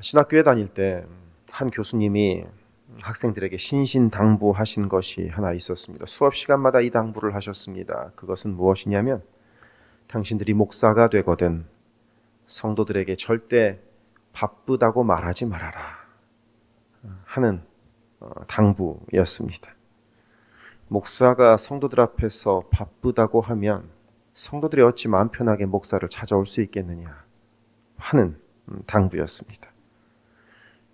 신학교에 다닐 때 한 교수님이 학생들에게 신신당부하신 것이 하나 있었습니다. 수업 시간마다 이 당부를 하셨습니다. 그것은 무엇이냐면 당신들이 목사가 되거든 성도들에게 절대 바쁘다고 말하지 말아라 하는 당부였습니다. 목사가 성도들 앞에서 바쁘다고 하면 성도들이 어찌 마음 편하게 목사를 찾아올 수 있겠느냐 하는 당부였습니다.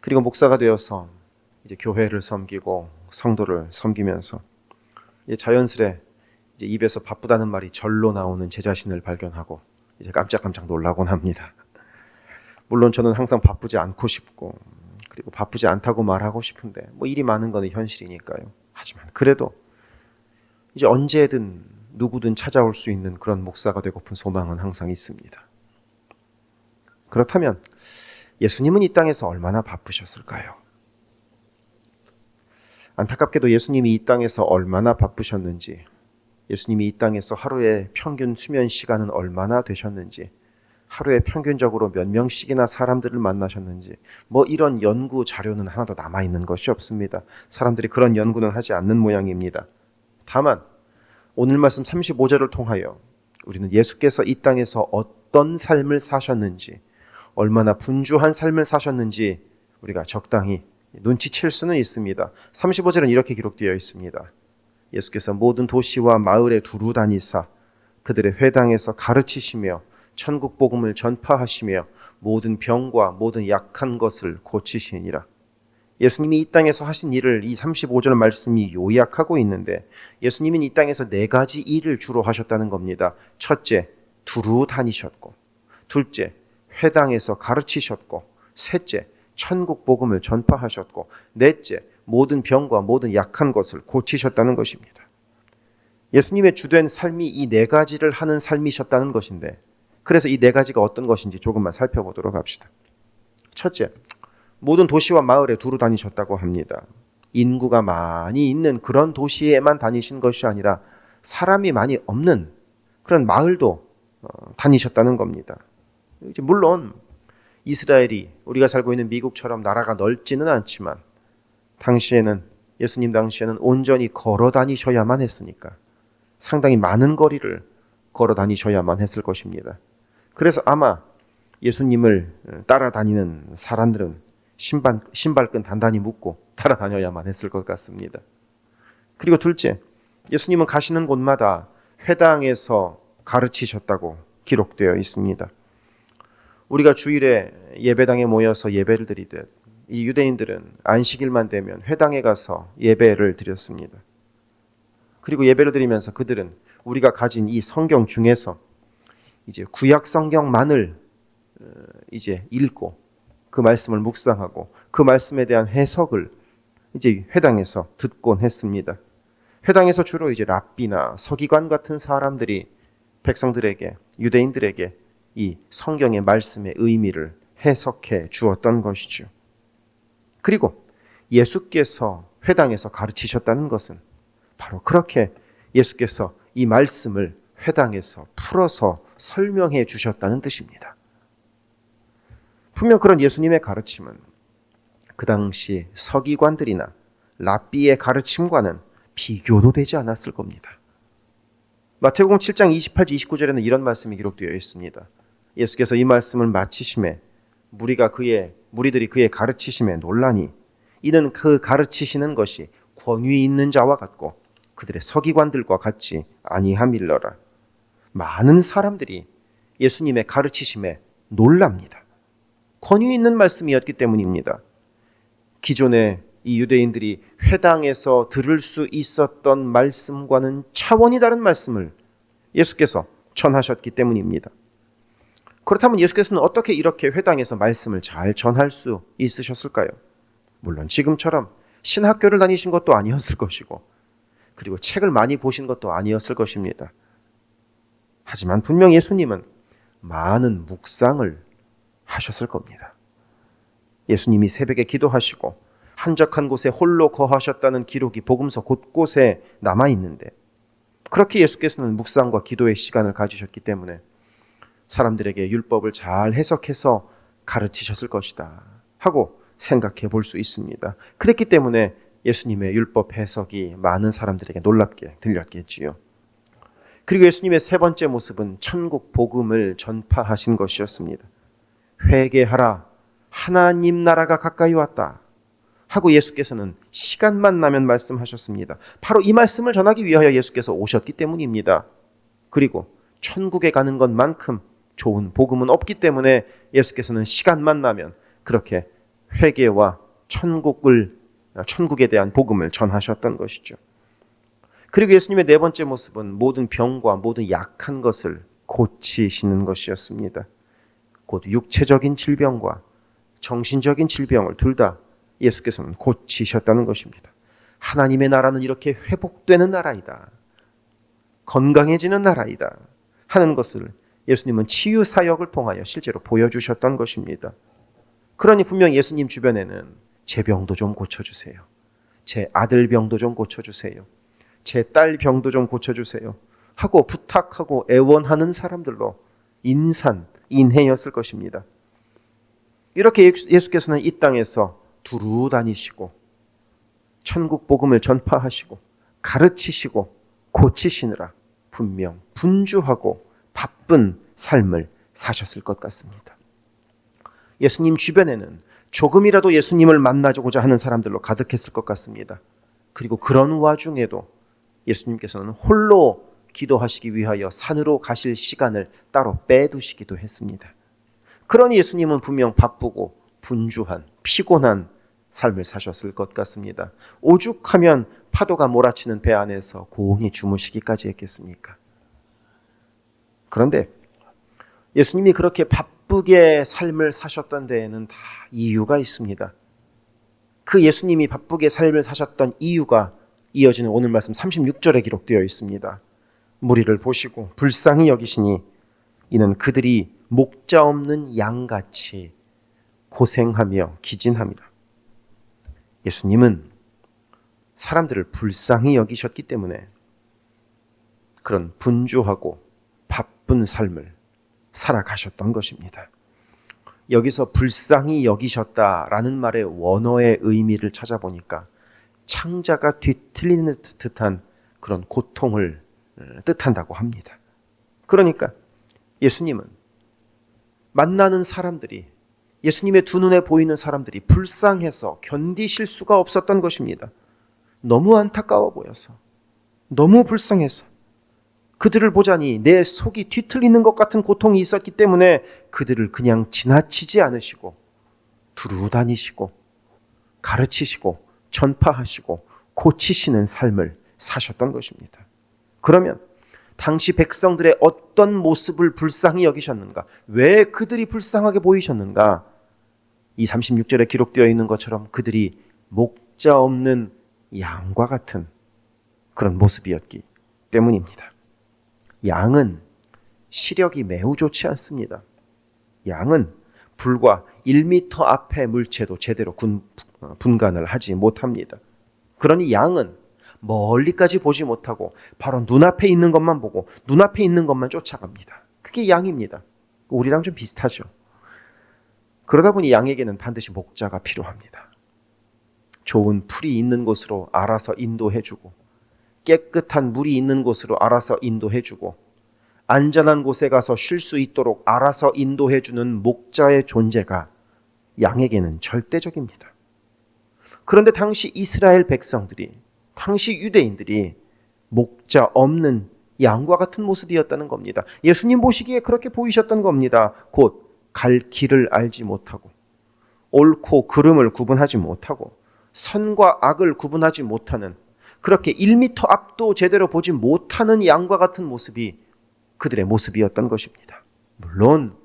그리고 목사가 되어서 이제 교회를 섬기고 성도를 섬기면서 이제 자연스레 이제 입에서 바쁘다는 말이 절로 나오는 제 자신을 발견하고 이제 깜짝깜짝 놀라곤 합니다. 물론 저는 항상 바쁘지 않고 싶고 그리고 바쁘지 않다고 말하고 싶은데 뭐 일이 많은 건 현실이니까요. 하지만 그래도 이제 언제든 누구든 찾아올 수 있는 그런 목사가 되고픈 소망은 항상 있습니다. 그렇다면 예수님은 이 땅에서 얼마나 바쁘셨을까요? 안타깝게도 예수님이 이 땅에서 얼마나 바쁘셨는지, 예수님이 이 땅에서 하루의 평균 수면 시간은 얼마나 되셨는지, 하루에 평균적으로 몇 명씩이나 사람들을 만나셨는지 뭐 이런 연구 자료는 하나도 남아있는 것이 없습니다. 사람들이 그런 연구는 하지 않는 모양입니다. 다만 오늘 말씀 35절을 통하여 우리는 예수께서 이 땅에서 어떤 삶을 사셨는지, 얼마나 분주한 삶을 사셨는지 우리가 적당히 눈치챌 수는 있습니다. 35절은 이렇게 기록되어 있습니다. 예수께서 모든 도시와 마을에 두루 다니사 그들의 회당에서 가르치시며 천국 복음을 전파하시며 모든 병과 모든 약한 것을 고치시니라. 예수님이 이 땅에서 하신 일을 이 35절 말씀이 요약하고 있는데 예수님은 이 땅에서 4가지 일을 주로 하셨다는 겁니다. 첫째, 두루 다니셨고, 둘째, 회당에서 가르치셨고, 셋째, 천국 복음을 전파하셨고, 넷째, 모든 병과 모든 약한 것을 고치셨다는 것입니다. 예수님의 주된 삶이 이 4가지를 하는 삶이셨다는 것인데 그래서 이 4가지가 어떤 것인지 조금만 살펴보도록 합시다. 첫째, 모든 도시와 마을에 두루 다니셨다고 합니다. 인구가 많이 있는 그런 도시에만 다니신 것이 아니라 사람이 많이 없는 그런 마을도 다니셨다는 겁니다. 물론 이스라엘이 우리가 살고 있는 미국처럼 나라가 넓지는 않지만 예수님 당시에는 온전히 걸어 다니셔야만 했으니까 상당히 많은 거리를 걸어 다니셔야만 했을 것입니다. 그래서 아마 예수님을 따라다니는 사람들은 신발끈 단단히 묶고 따라다녀야만 했을 것 같습니다. 그리고 둘째, 예수님은 가시는 곳마다 회당에서 가르치셨다고 기록되어 있습니다. 우리가 주일에 예배당에 모여서 예배를 드리듯 이 유대인들은 안식일만 되면 회당에 가서 예배를 드렸습니다. 그리고 예배를 드리면서 그들은 우리가 가진 이 성경 중에서 이제 구약 성경만을 이제 읽고 그 말씀을 묵상하고 그 말씀에 대한 해석을 이제 회당에서 듣곤 했습니다. 회당에서 주로 이제 랍비나 서기관 같은 사람들이 백성들에게, 유대인들에게 이 성경의 말씀의 의미를 해석해 주었던 것이죠. 그리고 예수께서 회당에서 가르치셨다는 것은 바로 그렇게 예수께서 이 말씀을 회당에서 풀어서 설명해 주셨다는 뜻입니다. 분명 그런 예수님의 가르침은 그 당시 서기관들이나 랍비의 가르침과는 비교도 되지 않았을 겁니다. 마태복음 7장 28절 29절에는 이런 말씀이 기록되어 있습니다. 예수께서 이 말씀을 마치심에 무리들이 그의 가르치심에 놀라니 이는 그 가르치시는 것이 권위 있는 자와 같고 그들의 서기관들과 같지 아니함일러라. 많은 사람들이 예수님의 가르치심에 놀랍니다. 권위 있는 말씀이었기 때문입니다. 기존에 이 유대인들이 회당에서 들을 수 있었던 말씀과는 차원이 다른 말씀을 예수께서 전하셨기 때문입니다. 그렇다면 예수께서는 어떻게 이렇게 회당에서 말씀을 잘 전할 수 있으셨을까요? 물론 지금처럼 신학교를 다니신 것도 아니었을 것이고 그리고 책을 많이 보신 것도 아니었을 것입니다. 하지만 분명 예수님은 많은 묵상을 하셨을 겁니다. 예수님이 새벽에 기도하시고 한적한 곳에 홀로 거하셨다는 기록이 복음서 곳곳에 남아있는데 그렇게 예수께서는 묵상과 기도의 시간을 가지셨기 때문에 사람들에게 율법을 잘 해석해서 가르치셨을 것이다 하고 생각해 볼 수 있습니다. 그랬기 때문에 예수님의 율법 해석이 많은 사람들에게 놀랍게 들렸겠지요. 그리고 예수님의 세 번째 모습은 천국 복음을 전파하신 것이었습니다. 회개하라, 하나님 나라가 가까이 왔다 하고 예수께서는 시간만 나면 말씀하셨습니다. 바로 이 말씀을 전하기 위하여 예수께서 오셨기 때문입니다. 그리고 천국에 가는 것만큼 좋은 복음은 없기 때문에 예수께서는 시간만 나면 그렇게 회개와 천국에 대한 복음을 전하셨던 것이죠. 그리고 예수님의 네 번째 모습은 모든 병과 모든 약한 것을 고치시는 것이었습니다. 곧 육체적인 질병과 정신적인 질병을 둘 다 예수께서는 고치셨다는 것입니다. 하나님의 나라는 이렇게 회복되는 나라이다, 건강해지는 나라이다 하는 것을 예수님은 치유 사역을 통하여 실제로 보여주셨던 것입니다. 그러니 분명 예수님 주변에는 제 병도 좀 고쳐주세요, 제 아들 병도 좀 고쳐주세요, 제 딸 병도 좀 고쳐주세요 하고 부탁하고 애원하는 사람들로 인해였을 것입니다. 이렇게 예수께서는 이 땅에서 두루 다니시고 천국 복음을 전파하시고 가르치시고 고치시느라 분명 분주하고 바쁜 삶을 사셨을 것 같습니다. 예수님 주변에는 조금이라도 예수님을 만나고자 하는 사람들로 가득했을 것 같습니다. 그리고 그런 와중에도 예수님께서는 홀로 기도하시기 위하여 산으로 가실 시간을 따로 빼두시기도 했습니다. 그러니 예수님은 분명 바쁘고 분주한 피곤한 삶을 사셨을 것 같습니다. 오죽하면 파도가 몰아치는 배 안에서 고온히 주무시기까지 했겠습니까? 그런데 예수님이 그렇게 바쁘게 삶을 사셨던 데에는 다 이유가 있습니다. 그 예수님이 바쁘게 삶을 사셨던 이유가 이어지는 오늘 말씀 36절에 기록되어 있습니다. 무리를 보시고 불쌍히 여기시니 이는 그들이 목자 없는 양같이 고생하며 기진함이라. 예수님은 사람들을 불쌍히 여기셨기 때문에 그런 분주하고 바쁜 삶을 살아가셨던 것입니다. 여기서 불쌍히 여기셨다라는 말의 원어의 의미를 찾아보니까 창자가 뒤틀리는 듯한 그런 고통을 뜻한다고 합니다. 그러니까 예수님은 만나는 사람들이, 예수님의 두 눈에 보이는 사람들이 불쌍해서 견디실 수가 없었던 것입니다. 너무 안타까워 보여서, 너무 불쌍해서 그들을 보자니 내 속이 뒤틀리는 것 같은 고통이 있었기 때문에 그들을 그냥 지나치지 않으시고 두루 다니시고 가르치시고 전파하시고 고치시는 삶을 사셨던 것입니다. 그러면 당시 백성들의 어떤 모습을 불쌍히 여기셨는가? 왜 그들이 불쌍하게 보이셨는가? 이 36절에 기록되어 있는 것처럼 그들이 목자 없는 양과 같은 그런 모습이었기 때문입니다. 양은 시력이 매우 좋지 않습니다. 양은 불과 1m 앞의 물체도 제대로 분간을 하지 못합니다. 그러니 양은 멀리까지 보지 못하고 바로 눈앞에 있는 것만 보고 눈앞에 있는 것만 쫓아갑니다. 그게 양입니다. 우리랑 좀 비슷하죠. 그러다 보니 양에게는 반드시 목자가 필요합니다. 좋은 풀이 있는 곳으로 알아서 인도해주고 깨끗한 물이 있는 곳으로 알아서 인도해주고 안전한 곳에 가서 쉴 수 있도록 알아서 인도해주는 목자의 존재가 양에게는 절대적입니다. 그런데 당시 이스라엘 백성들이, 당시 유대인들이 목자 없는 양과 같은 모습이었다는 겁니다. 예수님 보시기에 그렇게 보이셨던 겁니다. 곧 갈 길을 알지 못하고 옳고 그름을 구분하지 못하고 선과 악을 구분하지 못하는, 그렇게 1m 앞도 제대로 보지 못하는 양과 같은 모습이 그들의 모습이었던 것입니다. 물론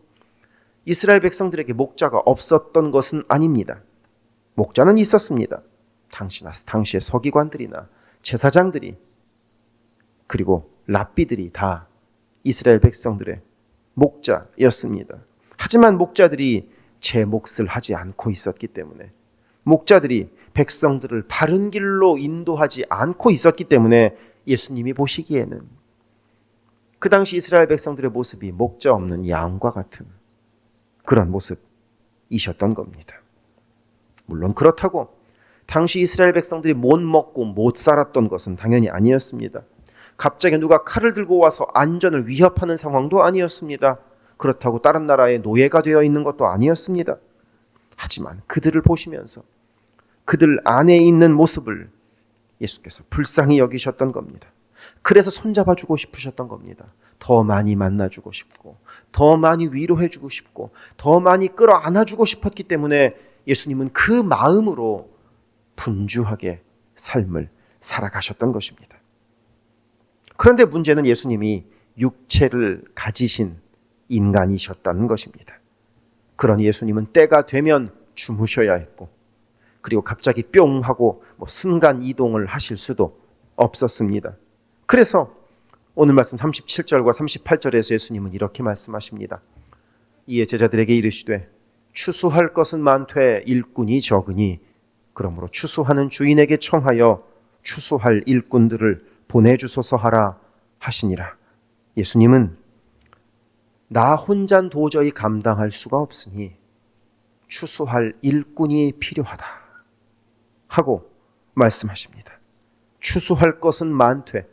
이스라엘 백성들에게 목자가 없었던 것은 아닙니다. 목자는 있었습니다. 당시의 서기관들이나 제사장들이 그리고 랍비들이 다 이스라엘 백성들의 목자였습니다. 하지만 목자들이 제 몫을 하지 않고 있었기 때문에, 목자들이 백성들을 바른 길로 인도하지 않고 있었기 때문에 예수님이 보시기에는 그 당시 이스라엘 백성들의 모습이 목자 없는 양과 같은 그런 모습, 분이셨던 겁니다. 물론 그렇다고 당시 이스라엘 백성들이 못 먹고 못 살았던 것은 당연히 아니었습니다. 갑자기 누가 칼을 들고 와서 안전을 위협하는 상황도 아니었습니다. 그렇다고 다른 나라의 노예가 되어 있는 것도 아니었습니다. 하지만 그들을 보시면서 그들 안에 있는 모습을 예수께서 불쌍히 여기셨던 겁니다. 그래서 손잡아주고 싶으셨던 겁니다. 더 많이 만나주고 싶고, 더 많이 위로해주고 싶고, 더 많이 끌어안아주고 싶었기 때문에 예수님은 그 마음으로 분주하게 삶을 살아가셨던 것입니다. 그런데 문제는 예수님이 육체를 가지신 인간이셨다는 것입니다. 그러니 예수님은 때가 되면 주무셔야 했고, 그리고 갑자기 뿅 하고 순간 이동을 하실 수도 없었습니다. 그래서 오늘 말씀 37절과 38절에서 예수님은 이렇게 말씀하십니다. 이에 제자들에게 이르시되 추수할 것은 많되 일꾼이 적으니 그러므로 추수하는 주인에게 청하여 추수할 일꾼들을 보내주소서 하라 하시니라. 예수님은 나 혼자는 도저히 감당할 수가 없으니 추수할 일꾼이 필요하다 하고 말씀하십니다. 추수할 것은 많되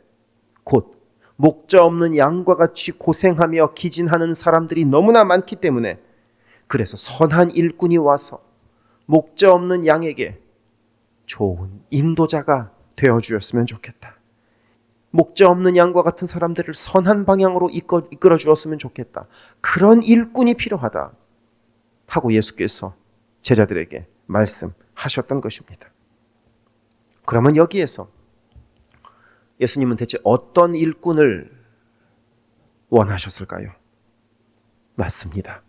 곧 목자 없는 양과 같이 고생하며 기진하는 사람들이 너무나 많기 때문에 그래서 선한 일꾼이 와서 목자 없는 양에게 좋은 인도자가 되어주었으면 좋겠다. 목자 없는 양과 같은 사람들을 선한 방향으로 이끌어 주었으면 좋겠다. 그런 일꾼이 필요하다 하고 예수께서 제자들에게 말씀하셨던 것입니다. 그러면 여기에서 예수님은 대체 어떤 일꾼을 원하셨을까요? 맞습니다.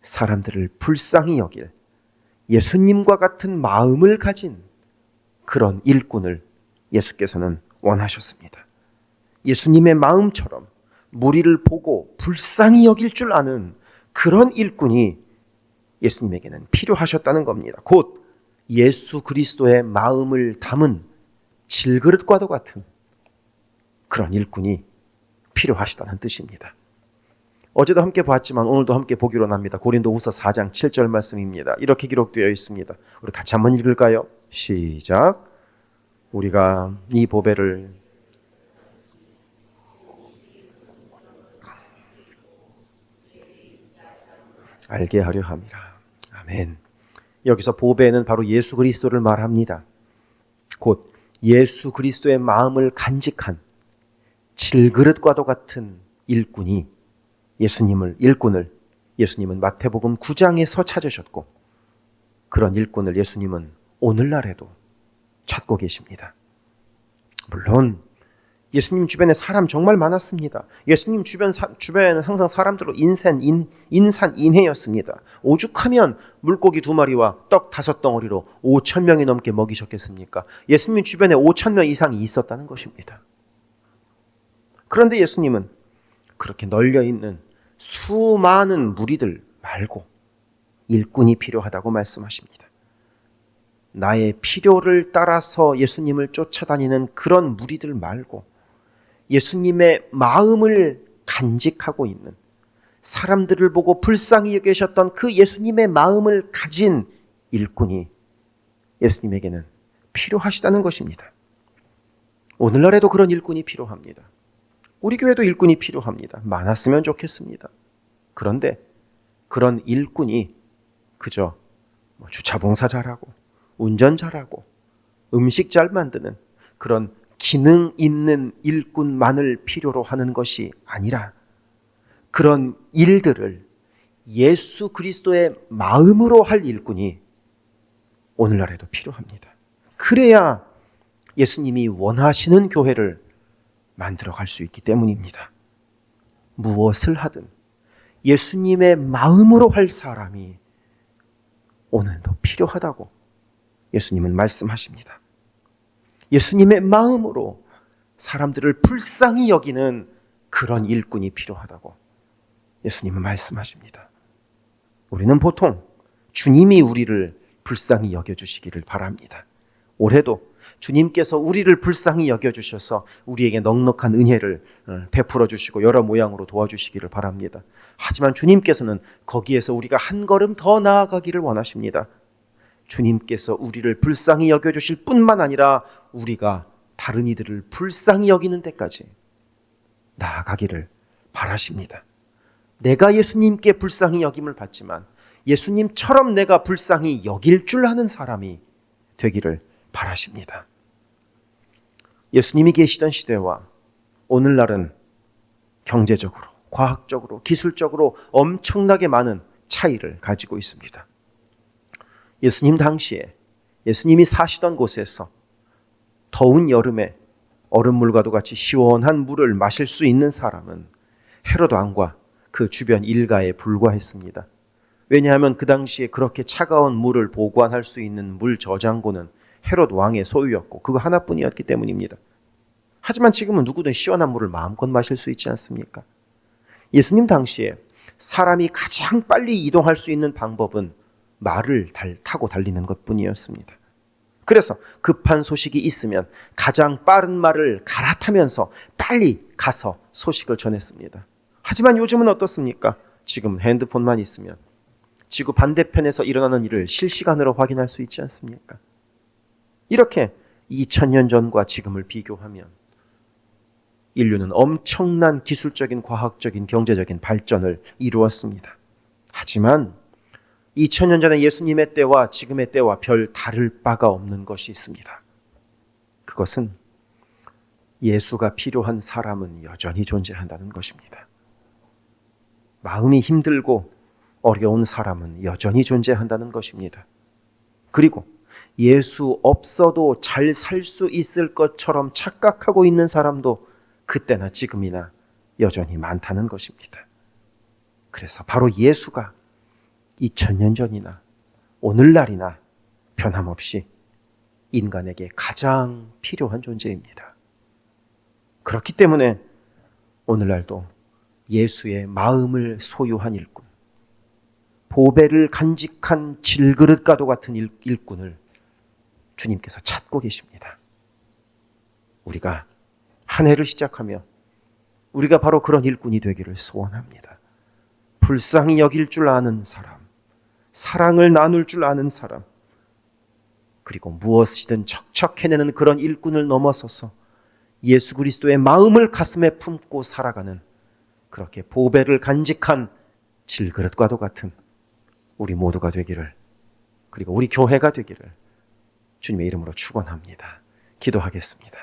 사람들을 불쌍히 여길 예수님과 같은 마음을 가진 그런 일꾼을 예수께서는 원하셨습니다. 예수님의 마음처럼 무리를 보고 불쌍히 여길 줄 아는 그런 일꾼이 예수님에게는 필요하셨다는 겁니다. 곧 예수 그리스도의 마음을 담은 질그릇과도 같은 그런 일꾼이 필요하시다는 뜻입니다. 어제도 함께 봤지만 오늘도 함께 보기로 합니다. 고린도후서 4장 7절 말씀입니다. 이렇게 기록되어 있습니다. 우리 같이 한번 읽을까요? 시작. 우리가 이 보배를 알게 하려 함이라. 아멘. 여기서 보배는 바로 예수 그리스도를 말합니다. 곧 예수 그리스도의 마음을 간직한 질그릇과도 같은 일꾼을 예수님은 마태복음 9장에서 찾으셨고 그런 일꾼을 예수님은 오늘날에도 찾고 계십니다. 물론 예수님 주변에 사람 정말 많았습니다. 예수님 주변에는 항상 사람들로 인산인해였습니다. 오죽하면 물고기 2마리와 떡 5덩어리로 5,000명이 넘게 먹이셨겠습니까? 예수님 주변에 5,000명 이상이 있었다는 것입니다. 그런데 예수님은 그렇게 널려있는 수많은 무리들 말고 일꾼이 필요하다고 말씀하십니다. 나의 필요를 따라서 예수님을 쫓아다니는 그런 무리들 말고 예수님의 마음을 간직하고 있는 사람들을 보고 불쌍히 여기셨던 그 예수님의 마음을 가진 일꾼이 예수님에게는 필요하시다는 것입니다. 오늘날에도 그런 일꾼이 필요합니다. 우리 교회도 일꾼이 필요합니다. 많았으면 좋겠습니다. 그런데 그런 일꾼이 그저 주차 봉사 잘하고 운전 잘하고 음식 잘 만드는 그런 기능 있는 일꾼만을 필요로 하는 것이 아니라 그런 일들을 예수 그리스도의 마음으로 할 일꾼이 오늘날에도 필요합니다. 그래야 예수님이 원하시는 교회를 만들어 갈 수 있기 때문입니다. 무엇을 하든 예수님의 마음으로 할 사람이 오늘도 필요하다고 예수님은 말씀하십니다. 예수님의 마음으로 사람들을 불쌍히 여기는 그런 일꾼이 필요하다고 예수님은 말씀하십니다. 우리는 보통 주님이 우리를 불쌍히 여겨주시기를 바랍니다. 올해도 주님께서 우리를 불쌍히 여겨주셔서 우리에게 넉넉한 은혜를 베풀어 주시고 여러 모양으로 도와주시기를 바랍니다. 하지만 주님께서는 거기에서 우리가 한 걸음 더 나아가기를 원하십니다. 주님께서 우리를 불쌍히 여겨주실 뿐만 아니라 우리가 다른 이들을 불쌍히 여기는 데까지 나아가기를 바라십니다. 내가 예수님께 불쌍히 여김을 받지만 예수님처럼 내가 불쌍히 여길 줄 아는 사람이 되기를 바라십니다. 예수님이 계시던 시대와 오늘날은 경제적으로, 과학적으로, 기술적으로 엄청나게 많은 차이를 가지고 있습니다. 예수님 당시에 예수님이 사시던 곳에서 더운 여름에 얼음물과도 같이 시원한 물을 마실 수 있는 사람은 헤롯 왕과 그 주변 일가에 불과했습니다. 왜냐하면 그 당시에 그렇게 차가운 물을 보관할 수 있는 물 저장고는 헤롯 왕의 소유였고 그거 하나뿐이었기 때문입니다. 하지만 지금은 누구든 시원한 물을 마음껏 마실 수 있지 않습니까? 예수님 당시에 사람이 가장 빨리 이동할 수 있는 방법은 말을 타고 달리는 것뿐이었습니다. 그래서 급한 소식이 있으면 가장 빠른 말을 갈아타면서 빨리 가서 소식을 전했습니다. 하지만 요즘은 어떻습니까? 지금 핸드폰만 있으면 지구 반대편에서 일어나는 일을 실시간으로 확인할 수 있지 않습니까? 이렇게 2000년 전과 지금을 비교하면 인류는 엄청난 기술적인, 과학적인, 경제적인 발전을 이루었습니다. 하지만 2000년 전에 예수님의 때와 지금의 때와 별 다를 바가 없는 것이 있습니다. 그것은 예수가 필요한 사람은 여전히 존재한다는 것입니다. 마음이 힘들고 어려운 사람은 여전히 존재한다는 것입니다. 그리고 예수 없어도 잘 살 수 있을 것처럼 착각하고 있는 사람도 그때나 지금이나 여전히 많다는 것입니다. 그래서 바로 예수가 2000년 전이나 오늘날이나 변함없이 인간에게 가장 필요한 존재입니다. 그렇기 때문에 오늘날도 예수의 마음을 소유한 일꾼, 보배를 간직한 질그릇과도 같은 일꾼을 주님께서 찾고 계십니다. 우리가 한 해를 시작하며 우리가 바로 그런 일꾼이 되기를 소원합니다. 불쌍히 여길 줄 아는 사람, 사랑을 나눌 줄 아는 사람, 그리고 무엇이든 척척 해내는 그런 일꾼을 넘어서서 예수 그리스도의 마음을 가슴에 품고 살아가는 그렇게 보배를 간직한 질그릇과도 같은 우리 모두가 되기를, 그리고 우리 교회가 되기를 주님의 이름으로 축원합니다. 기도하겠습니다.